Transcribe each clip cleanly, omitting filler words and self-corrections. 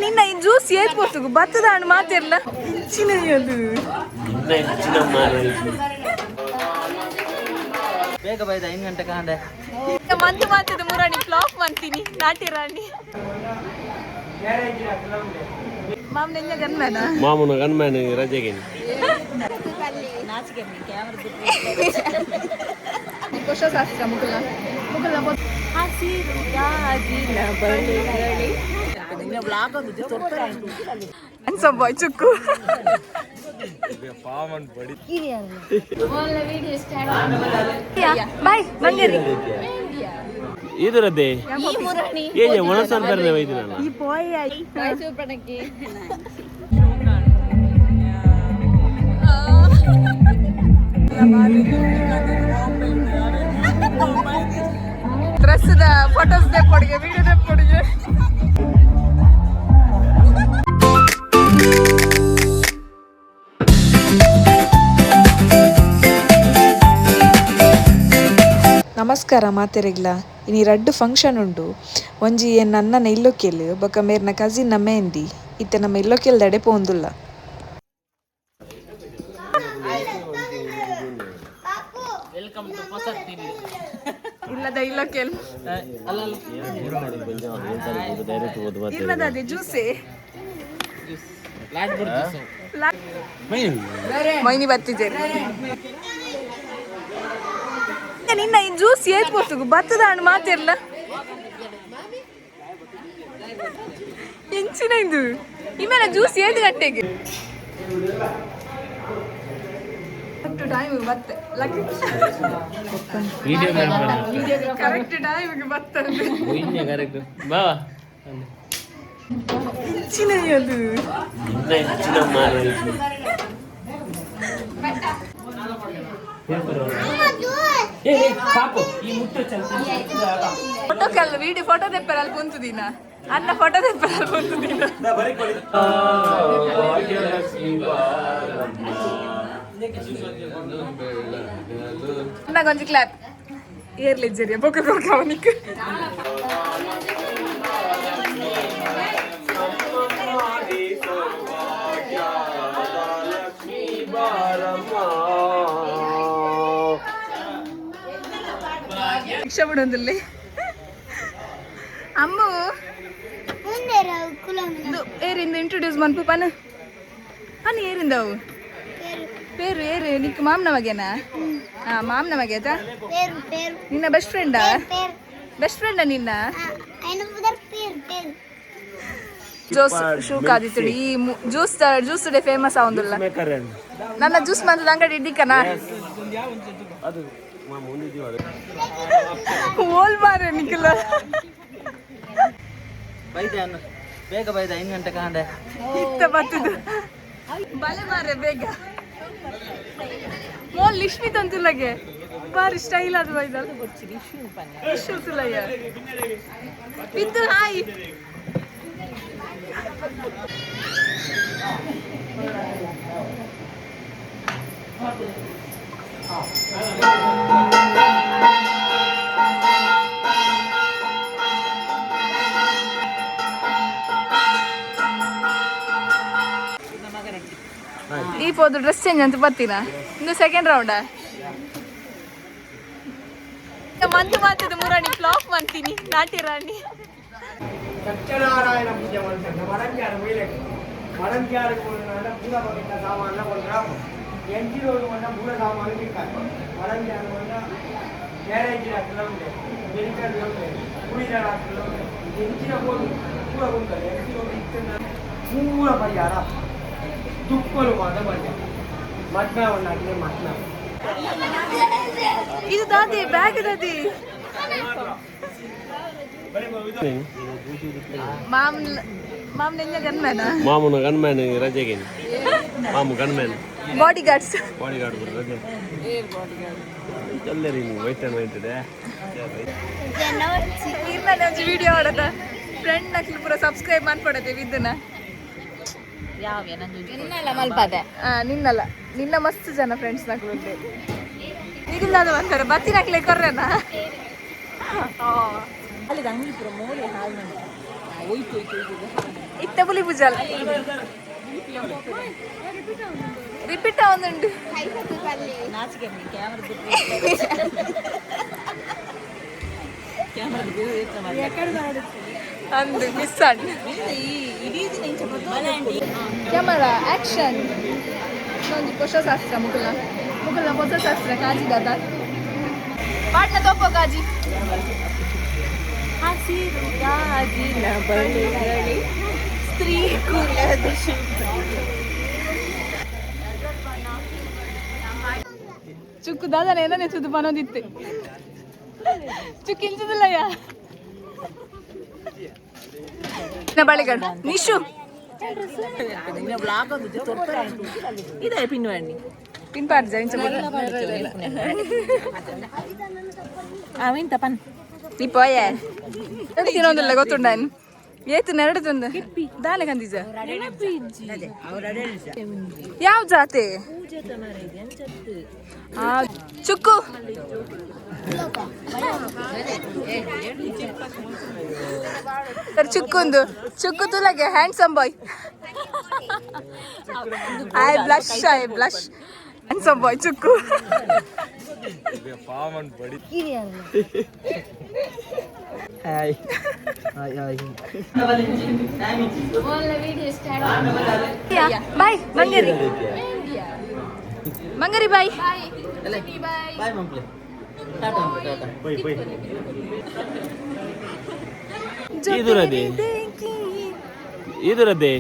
ನಿನ್ನ ಈ ಜ್ಯೂಸ್ ಏತ್ ಪೋಸ್ತುಗು ಬತ್ತದ ಹಣ್ಣು ಮಾತಿರ್ಲ ಇಂಚಿನ ಅದು ಬೇಗ ಬೈದ 5 ಗಂಟೆ ಕಾಂಡೆ ಮಂತು ಮಾತದ ಮುರಾಣಿ ಫ್ಲಾಪ್ ಮಾಡ್ತೀನಿ ನಾಟಿ ರಾಣಿ ಮಾಮನ ಗನ್ಮ್ಯಾನ ಮಾಮನ ಗನ್ಮ್ಯಾನ ರಜೆಗೆ ಶಾಸ್ತ್ರ ಮುಗುಲ ಮುಗುಲ ಹಸಿರು ಗಾಜಿನ ಬಳ್ಳಿಗಳೇ ಬಾಯ್ ಚುಕ್ಕು ಬಾಯ್ ಮಂಗರಿ ಇದರದ್ದೇ ಏಜೆ ಒಣಸನ್ ಕರ್ನೆ ವೈದಿನಲ್ಲ ಈ ಬಾಯ್ ಮೈಸೂರು ಪಣಕ್ಕೆ ಡ್ರೆಸ್ದ ಫೋಟೋಸ್ ಕೊಡುಗೆ ವಿಡಿಯೋ ಕೊಡುಗೆ ನಮಸ್ಕಾರ ಮಾತೆರೆಗ್ಲ ಇನಿ ರಡ್ಡು ಫಂಕ್ಷನ್ ಉಂಡು ಒಂಜಿ ನನ್ನನ ಇಲ್ಲೊಕ್ಕೆಲ್ ಬೊಕ ಮೇರ್ನ ಕಸಿನ್ ಮೆಹಂದಿ ಇತ್ತೆ ನಮ್ಮ ಇಲ್ಲೊಕ್ಕೆಲ್ದಡೆ ಪೋಂದುಲ್ಲ. ಇಲ್ಲದ ಇಲ್ಲೊಕ್ಕೆಲ್ ಇಲ್ಲದ ಜ್ಯೂಸೇ ಮೈನಿ ಬತ್ತಿದ್ದೇನೆ ನಿನ್ನ ಈ ಜ್ಯೂಸ್ ಏತ್ ಪೋಸ್ತುಗು ಬತ್ತದ ಹಣ್ಣು ಮಾತಿರ್ಲ ಇಂಚಿನ ಇದು ಇಮೇಲೆ ಜ್ಯೂಸ್ ಏತ್ ಗಂಟೆಗೆ ಟೈಮಿಗೆ ಬತ್ತೆ ಕರೆಕ್ಟ್ ಟೈಮಿಗೆ ಬರ್ತದೆ ಇಂಚಿನ ಅದು ಫೋಟೋ ಕಲ್ ವಿಡಿಯೋ ಫೋಟೋ ತೆಪ್ಪರಲ್ಲಿ ಕುಂತುದಿನ ಅನ್ನ ಫೋಟೋ ತೆಪ್ಪರಲ್ಲಿ ಕುಂತುದಿನ ಅನ್ನ ಕೊಂಚ ಕ್ಲಾಪ್ ಏರ್ಲಿಜ್ಜರಿಯ ಬೊಕ್ಕ ಬೊಕ್ಕ ಅವನಿಗೆ രക്ഷപ്പെടുന്നില്ലേ അമ്മു ഏറിಂದ ಇಂಟ್ರೊಡ್ಯೂಸ್ ಮನ್ಪು ಪನ ಪನ ಏರಿಂದವು ಪೇರು ಏರು ನಿಕ್ ಮಾಮ್ನ ಮಗೇನಾ ಹಾ ಮಾಮ್ನ ಮಗೇತ ನಿನ್ನ ಬೆಸ್ಟ್ ಫ್ರೆಂಡಾ ನಿನ್ನ ಜ್ಯೂಸ್ ಶೂ ಕಾದಿತ್ತು ಈ ಜ್ಯೂಸ್ ಡೇ ಫೇಮಸ್ ಆವಂದಿಲ್ಲ ನನ್ನ ಜ್ಯೂಸ್ ಮಂತದ ಅಂಗಡಿ ಇಡ್ಡಿಕನಾ ಓಲ್ ಮಾರೆ ನಿಖಿಲ ಬೇಗ ಬೈದ 5 ಗಂಟೆ ಕಾಂಡೆ ಇತ್ತ ಬತ್ತದು ಬಲೆ ಮಾರೆ ಬೇಗ ಮೋಲ್ ಲಿಶ್ಮಿ ತಂತುಲಗೆ ಬಾರಿ ಸ್ಟೈಲ್ ಅದು ಬೈದಲ್ಲ ಇಶ್ಯೂ ತುಲಯ್ಯ ಇತ್ತು ಹಾಯ್ ಈ ಪೋದು ಡ್ರೆಸ್ ಚೇಂಜ್ ಅಂತ ಬರ್ತೀನಾ ಇನ್ನು ಸೆಕೆಂಡ್ ರೌಂಡಾ ಮಂತು ಮಾತದ ಮುರಾಣಿ ಫ್ಲಾಪ್ ಮಾಡ್ತೀನಿ ನಾಟಿ ರಾಣಿ సత్యనారాయణ పూజ మంత్రం వరంజారు వీళ్ళకి వరంజారు పూల పగిన సామాన్ల కొనరాము ఎంచి రోజు వల్ల పూల సామాన్లు తిక్కాలి వరంజారు వల్ల గ్యారేజీ రాత్రులు ఉంటాయి మెడికల్ ఉంటాయి పూజ రాత్రులు ఉంటాయి ఎంచిన పోదు పూల ఉంటుంది ఎంచి రోజు ఇస్తున్న పూల పరిహార దుప్పలు మాట పరిహార మట్న ఉన్నట్లే మట్న ಇದು ದಾದಿ ಬ್ಯಾಗ್ ದಾದಿ ಮಾಮನ ಗನ್ಮ್ಯಾನ್ ರಜೆಗೆ ಮಾಮು ಗನ್ಮ್ಯಾನ್ ಬಾಡಿ ಗಾರ್ಡ್ ರಜೆ ಎಲ್ಲರಿ ನೀವು ವೈಟ್ ಅಂಡ್ ವೈಟ್ ಇದೆ ಒಂದು ವಿಡಿಯೋ ಮಾಡೋದ ಫ್ರೆಂಡ್ ನಕ್ಲಿ ಪೂರ ಸಬ್ಸ್ಕ್ರೈಬ್ ಮಾಡ್ಕೊಡತ್ತೆ ವಿದ್ಯನ ನಿನ್ನಲ್ಲ ನಿನ್ನ ಮಸ್ತ್ ಜನ ಫ್ರೆಂಡ್ಸ್ ನಕ್ಲು ಈಗಿಲ್ಲ ಅದು ಅಂತಾರೆ ಬತ್ತಿ ನಕ್ಲೆ ಕೊರ್ರೆನಾ ಅಲ್ಲಿ ಅಂಗಡಿ ಪೂರ ಮೋಲೆ ಹಾಲು ಹೋಯ್ತು ಇತ್ತ ಪುಲಿ ಪೂಜಾಲ ರಿಪೀಟ್ ಆവുന്നുണ്ട് ಅಂದು ಮಿಸ್ ಆಂಡ್ ಕ್ಯಾಮರಾ ಆಕ್ಷನ್ ಒಂದು ಪುಷ್ಪಶಾಸ್ತ್ರ ಮುಕುಲ ಪುಷ್ಪಶಾಸ್ತ್ರ ಕಾಜಿ ದಾದ ಪಾಟ್ನ ತೋಪೋ ಕಾಜಿ ಹಸಿರು ಗಾಜಿನ ಬಳ್ಳಿ ಸ್ತ್ರೀ ಕುಲದ ಚುಕ್ಕು ದಾದನ ಏನನೇ ಸುದ್ದು ಬನೋದಿತ್ತೆ ಚುಕ್ಕಿಂಚದಿಲ್ಲಯ್ಯ ಬಳಿಗಡು ನಿಶು పిన్ పార్ట్ ನೀ ಪೋಯೆ ತಿನ್ನೋದಿಲ್ಲ ಗೊತ್ತುಂಡಾನು ಏತು ನೆರಡುತ್ತಂದ ದಾನೆ ಕಂದಿಜ ಯಾವ ಜಾತೆ ಚುಕ್ಕು ಚುಕ್ಕು ಚುಕ್ಕು ತುಲಗೆ handsome boy I blush handsome boy ಚುಕ್ಕು ಬಾಯ್ ಮಂಗರಿ ಬಾಯ್ ಬಾಯ್ ಮಂಪ್ಲೆ ಟಾಟಾ ಟಾಟಾ ಇದರದೆ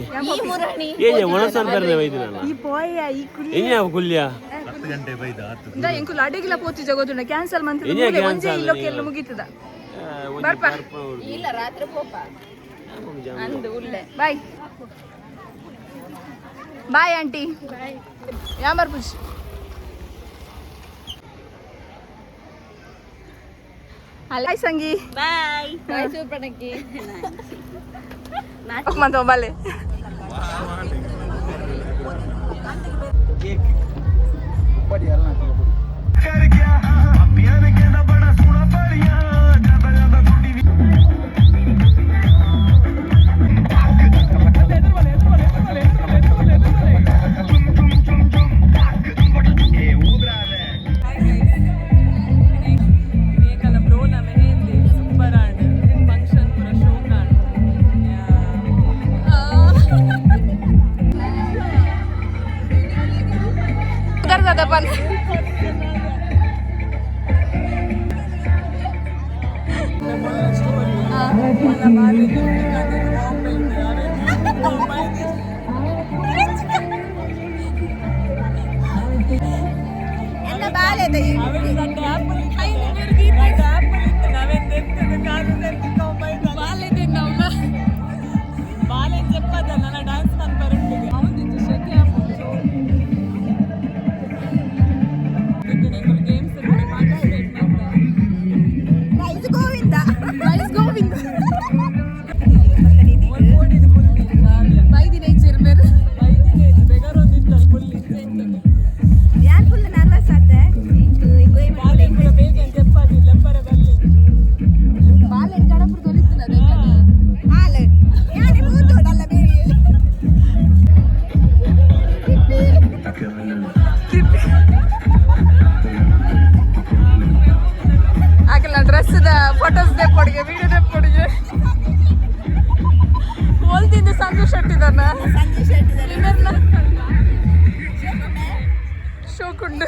ಏಜ ಒಣಸನ್ ಬರ್ನೆ ವೈದಿನಲ್ಲ ಈ ಪೋಯ ಈ ಕುಲ್ಲಿ ಏನ ಕುಲ್ಯ 10 ಗಂಟೆ ಬೈದ ಇಂದ ಎಂಕುಲ ಅಡಿಗಿಲ ಪೋತಿ ಜಗೋದುಂಡ ಕ್ಯಾನ್ಸಲ್ ಮಂತ್ರ ಒಂಜೆ ಇಲ್ಲೋಕೆಲ್ಲ ಮುಗಿತದ ಬರ್ಪ ಇಲ್ಲ ರಾತ್ರಿ ಪೋಪ ಅಂದು ಉಲ್ಲೆ ಬಾಯ್ ಬಾಯ್ ಆಂಟಿ ಬಾಯ್ ಯಾಮರ್ ಪುಷ್ ಹಾಯ್ ಸಂಗಿ ಬಾಯ್ ಬಾಯ್ ಸೂಪರ್ನಕ್ಕಿ ಮಂತ ಬಾಲೆ depan. Anda balik tadi. Photos ತೆಕ್ಕೊಡಿಗೆ ವಿಡಿಯೋ ತೆಕ್ಕೊಡಿಗೆ ಹೋಲ್ತಿದ್ದು ಸಂಜು ಶೆಟ್ಟಿದನ್ನ ಶೋಕುಂಡು